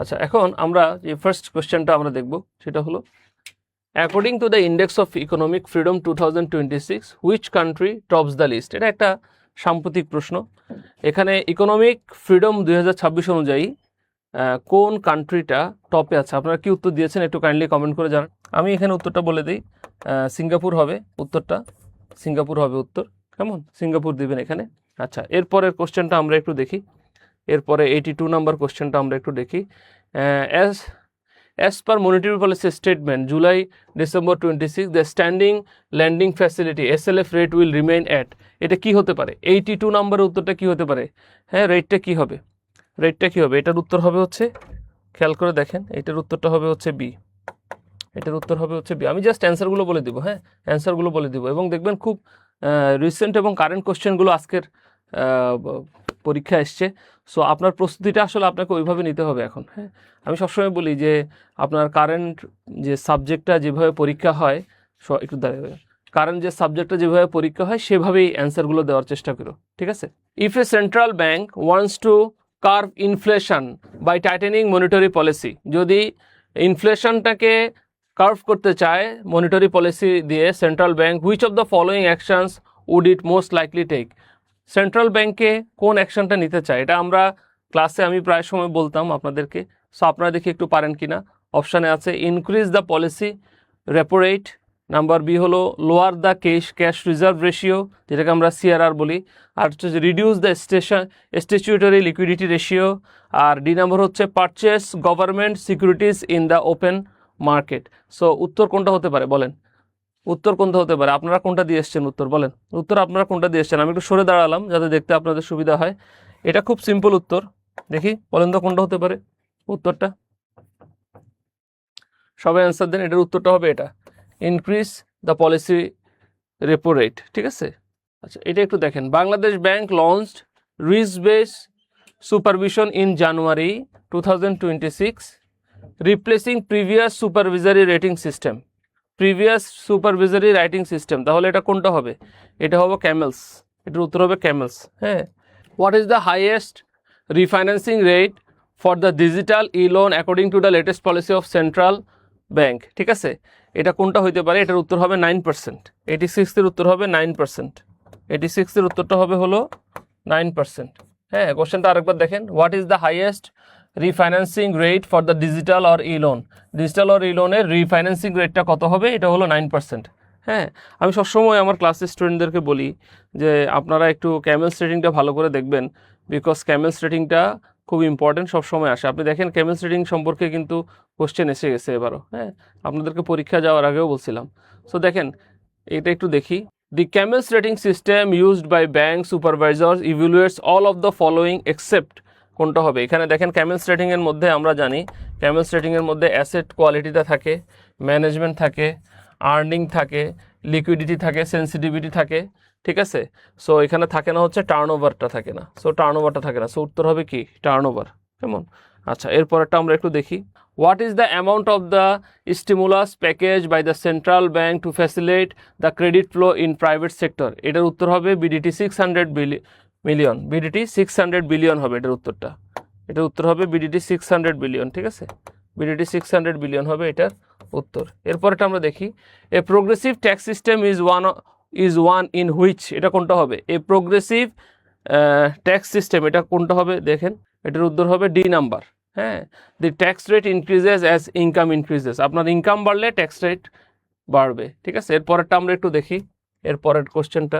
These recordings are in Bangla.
আচ্ছা, এখন আমরা যে ফার্স্ট কোশ্চেনটা আমরা দেখব সেটা হলো according to the index of economic freedom 2026 which country tops the list. এটা একটা সাম্প্রতিক প্রশ্ন। এখানে ইকোনমিক ফ্রিডম 2026 অনুযায়ী কোন কান্ট্রিটা টপে আছে? আপনারা কি উত্তর দিয়েছেন একটু কাইন্ডলি কমেন্ট করে জানান। আমি এখানে উত্তরটা বলে দিই, সিঙ্গাপুর হবে উত্তরটা, সিঙ্গাপুর হবে উত্তর। কেমন? সিঙ্গাপুর দিবেন এখানে। আচ্ছা, এরপরের কোশ্চেনটা আমরা একটু দেখি। এরপরে 82 নাম্বার কোশ্চেনটা আমরা একটু দেখি। As per monetary policy statement July December 26 the standing lending facility SLF rate will remain at, এটা কি হতে পারে? 82 নাম্বারের উত্তরটা কি হতে পারে? হ্যাঁ, রেটটা কি হবে? রেটটা কি হবে? এটার উত্তর হবে হচ্ছে, খেয়াল করে দেখেন, এটার উত্তরটা হবে হচ্ছে বি। এটার উত্তর হবে হচ্ছে বি। আমি জাস্ট অ্যান্সারগুলো বলে দিব। হ্যাঁ, অ্যান্সারগুলো বলে দিব এবং দেখবেন খুব রিসেন্ট এবং কারেন্ট কোশ্চেনগুলো আজকের পরীক্ষা এসছে। সো আপনার প্রস্তুতিটা আসলে আপনাকে ওইভাবে নিতে হবে এখন। হ্যাঁ, আমি সবসময় বলি যে আপনার কারেন্ট যে সাবজেক্টটা যেভাবে পরীক্ষা হয়, একটু দাঁড়িয়ে, কারেন্ট যে সাবজেক্টটা যেভাবে পরীক্ষা হয় সেভাবেই অ্যান্সারগুলো দেওয়ার চেষ্টা করো, ঠিক আছে? If a central bank wants to curb inflation by tightening monetary policy, যদি ইনফ্লেশনটাকে কার্ভ করতে চায় মনিটারি পলিসি দিয়ে central bank, which of the following actions would it most likely take? Central ব্যাঙ্কে কোন অ্যাকশনটা নিতে চায়? এটা আমরা ক্লাসে আমি প্রায় সময় বলতাম আপনাদেরকে। সো আপনারা দেখি একটু পারেন কিনা। অপশানে আছে increase the policy repo rate, number B হলো lower the cash reserve ratio, যেটাকে আমরা সিআরআর বলি, আর হচ্ছে reduce the statutory liquidity ratio, আর ডি নাম্বার হচ্ছে purchase government securities in the open market. So উত্তর কোনটা হতে পারে বলেন? উত্তর কোনটা হতে পারে? আপনারা কোনটা দিয়ে এসছেন উত্তর বলেন? উত্তর আপনারা কোনটা দিয়ে এসছেন? আমি একটু সরে দাঁড়ালাম যাতে দেখতে আপনাদের সুবিধা হয়। এটা খুব সিম্পল উত্তর, দেখি বলেন তো কোনটা হতে পারে উত্তরটা। সবাই অ্যান্সার দেন। এটার উত্তরটা হবে এটা, increase the policy repo rate, ঠিক আছে? আচ্ছা, এটা একটু দেখেন। Bangladesh bank launched risk base supervision in January 2026 replacing previous supervisory rating system. Previous supervisory rating system, তাহলে এটা কোনটা হবে? এটা হবে ক্যামেলস। এটার উত্তর হবে ক্যামেলস। হ্যাঁ, what is the highest refinancing rate for the digital E loan according to the latest policy of central bank? ঠিক আছে, এটা কোনটা হইতে পারে? এটার উত্তর হবে 9%। 86-এর উত্তর হবে 9%। 86-এর উত্তরটা হবে হলো 9%। হ্যাঁ, কোশ্চেনটা আরেকবার দেখেন। What is the highest refinancing rate for the digital or E loan? Digital or E লোনের রিফাইন্যান্সিং রেটটা কত হবে? এটা হলো 9%। হ্যাঁ, আমি সবসময় আমার ক্লাসের স্টুডেন্টদেরকে বলি যে আপনারা একটু ক্যামেলস রেটিংটা ভালো করে দেখবেন, বিকজ ক্যামেলস রেটিংটা খুব ইম্পর্টেন্ট, সবসময় আসে। আপনি দেখেন ক্যামেলস রেটিং সম্পর্কে কিন্তু কোশ্চেন এসে গেছে এবারও। হ্যাঁ, আপনাদেরকে পরীক্ষা যাওয়ার আগেও বলছিলাম। সো দেখেন, এটা একটু দেখি। The CAMELS rating system used by bank supervisors evaluates all of the following except, কোনটা হবে? এখানে দেখেন ক্যামেলস রেটিংয়ের মধ্যে আমরা জানি ক্যামেলস রেটিংয়ের মধ্যে অ্যাসেট কোয়ালিটিটা থাকে, ম্যানেজমেন্ট থাকে, আর্নিং থাকে, লিকুইডিটি থাকে, সেন্সিটিভিটি থাকে, ঠিক আছে? সো এখানে থাকে না হচ্ছে টার্নওভারটা থাকে না। সো টার্নওভারটা থাকে না। সো উত্তর হবে কি? টার্নওভার। কেমন? আচ্ছা, এরপরটা আমরা একটু দেখি। What is the amount of the stimulus package by the central bank to facilitate the credit flow in private sector? এটার উত্তর হবে বিডিটি 600 মিলিয়ন। বিডিটি 600 বিলিয়ন হবে এটার উত্তরটা। এটার উত্তর হবে বিডিটি 600 বিলিয়ন, ঠিক আছে? বিডিটি 600 বিলিয়ন হবে এটার উত্তর। এরপরটা আমরা দেখি। এ progressive tax system is one in which, এটা কোনটা হবে? এ প্রোগ্রেসিভ ট্যাক্স সিস্টেম, এটা কোনটা হবে? দেখেন, এটার উত্তর হবে ডি নাম্বার। হ্যাঁ, the tax rate increases as income increases. আপনার ইনকাম বাড়লে ট্যাক্স রেট বাড়বে, ঠিক আছে? এরপরেরটা আমরা একটু দেখি। এরপরের কোশ্চেনটা,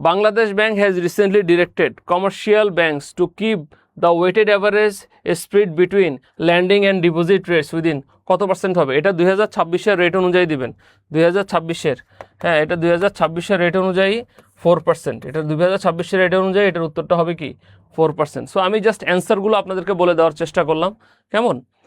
Bangladesh bank has recently directed commercial banks to keep the weighted average spread between lending and deposit rates within, কত পার্সেন্ট হবে? এটা 2026-এর রেট অনুযায়ী দিবেন। 2026-এর, হ্যাঁ, এটা 2026-এর রেট অনুযায়ী 4%। এটা 2026-এর রেট অনুযায়ী এটার উত্তরটা হবে কি? 4%। সো আমি জাস্ট অ্যান্সারগুলো আপনাদেরকে বলে দেওয়ার চেষ্টা করলাম। কেমন?